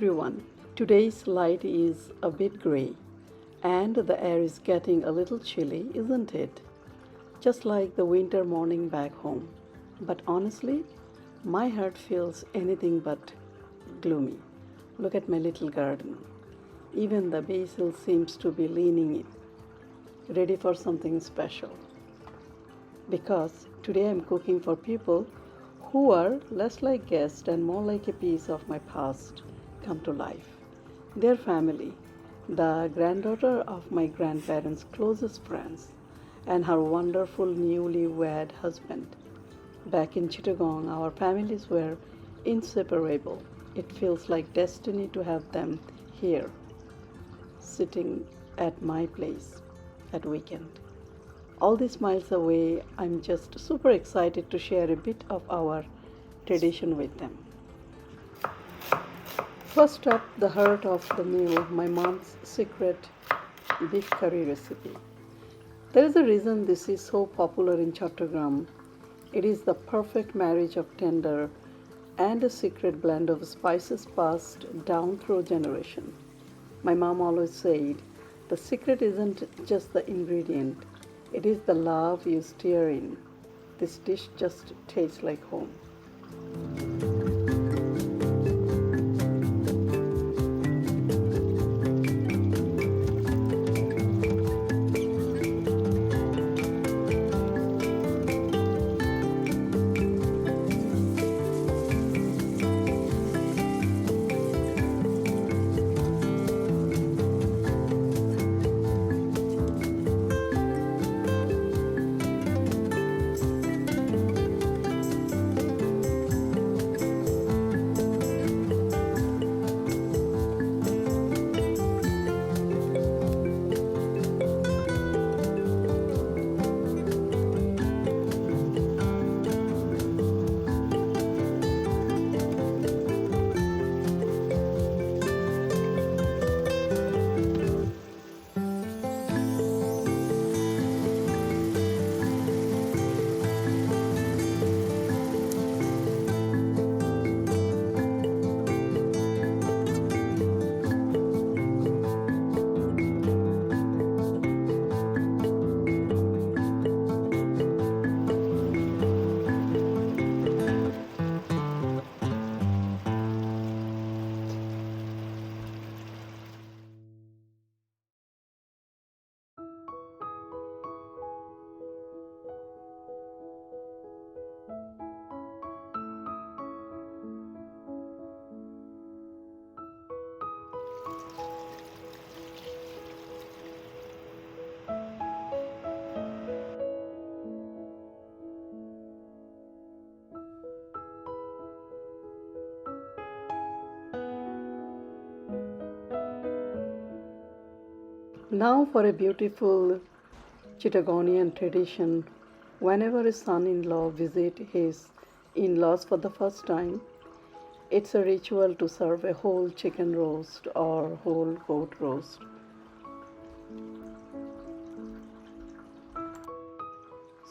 everyone. Today's light is a bit gray and the air is getting a little chilly, isn't it? Just like the winter morning back home. But honestly, my heart feels anything but gloomy. Look at my little garden. Even the basil seems to be leaning in, ready for something special. Because today I'm cooking for people who are less like guests and more like a piece of my past come to life. Their family, the granddaughter of my grandparents' closest friends, and her wonderful newlywed husband. Back in Chittagong, our families were inseparable. It feels like destiny to have them here, sitting at my place at weekend. All these miles away, I'm just super excited to share a bit of our tradition with them. First up, the heart of the meal, my mom's secret beef curry recipe. There is a reason this is so popular in Chattogram. It is the perfect marriage of tender and a secret blend of spices passed down through generation. My mom always said, the secret isn't just the ingredient, it is the love you stir in. This dish just tastes like home. Now for a beautiful Chittagonian tradition. Whenever a son-in-law visits his in-laws for the first time, it's a ritual to serve a whole chicken roast or whole goat roast.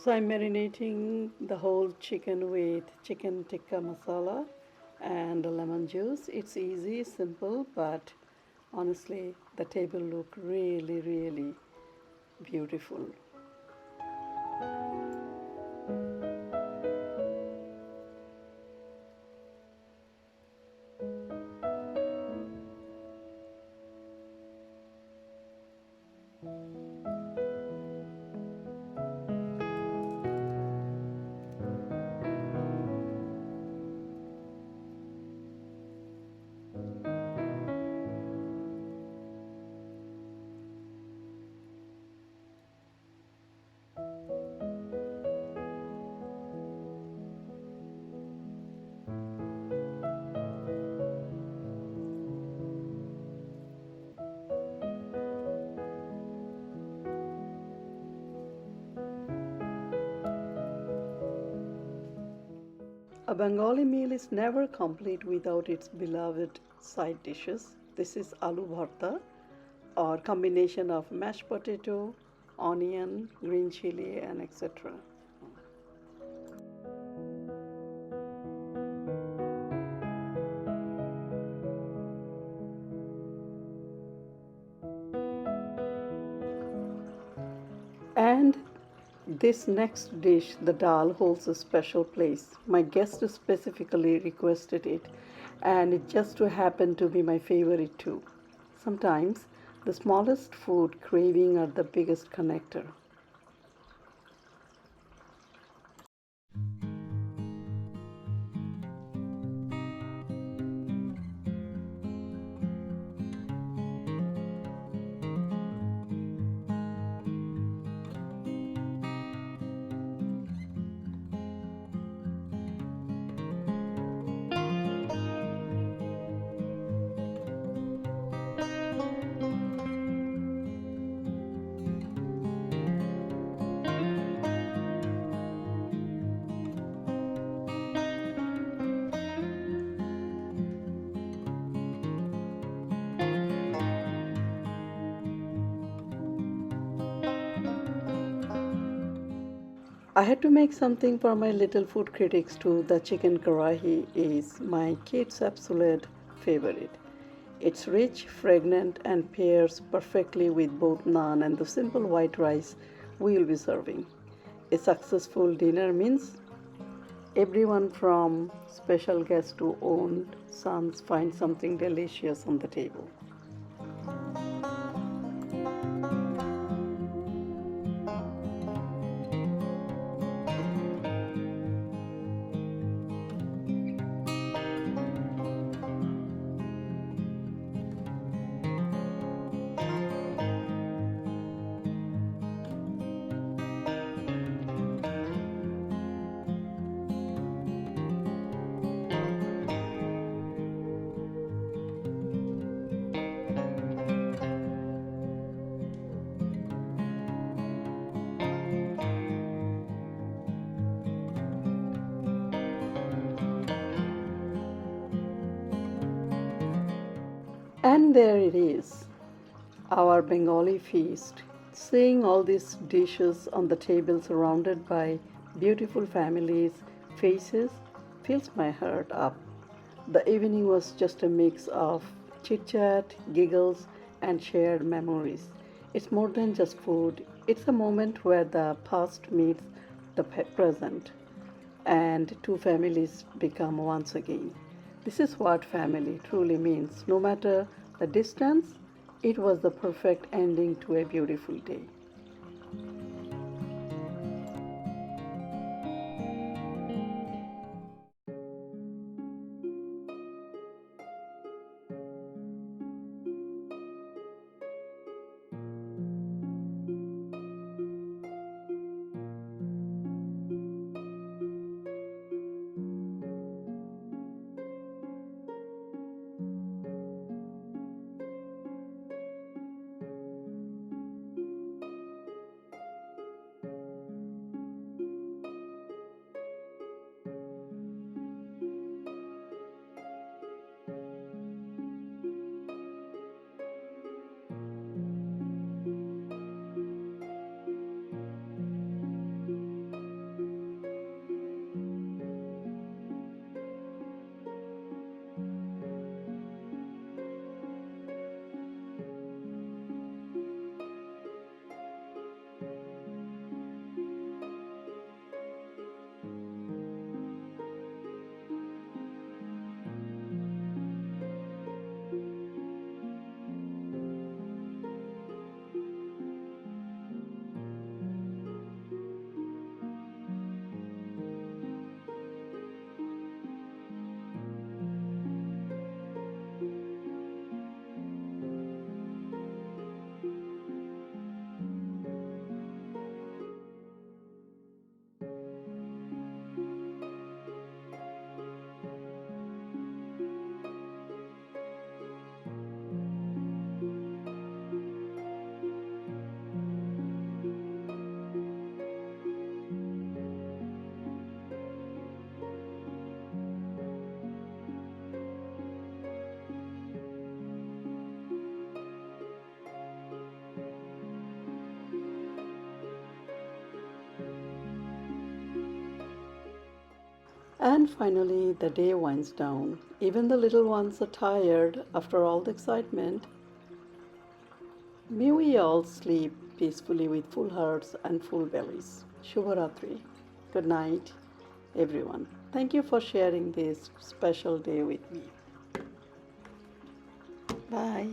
So I'm marinating the whole chicken with chicken tikka masala and lemon juice. It's easy, simple, but honestly, the table look really, really beautiful. A Bengali meal is never complete without its beloved side dishes. This is aloo bhorta, or combination of mashed potato, onion, green chili, and etc. And this next dish, the dal, holds a special place. My guest specifically requested it, and it just so happened to be my favorite too. Sometimes the smallest food craving are the biggest connector. I had to make something for my little food critics too. The chicken karahi is my kids' absolute favorite. It's rich, fragrant, and pairs perfectly with both naan and the simple white rice we will be serving. A successful dinner means everyone from special guests to owned sons find something delicious on the table. And there it is, our Bengali feast. Seeing all these dishes on the table surrounded by beautiful families' faces fills my heart up. The evening was just a mix of chit chat, giggles, and shared memories. It's more than just food, it's a moment where the past meets the present and two families become once again. This is what family truly means. No matter the distance, it was the perfect ending to a beautiful day. And finally, the day winds down. Even the little ones are tired after all the excitement. May we all sleep peacefully with full hearts and full bellies. Shubharatri. Good night, everyone. Thank you for sharing this special day with me. Bye.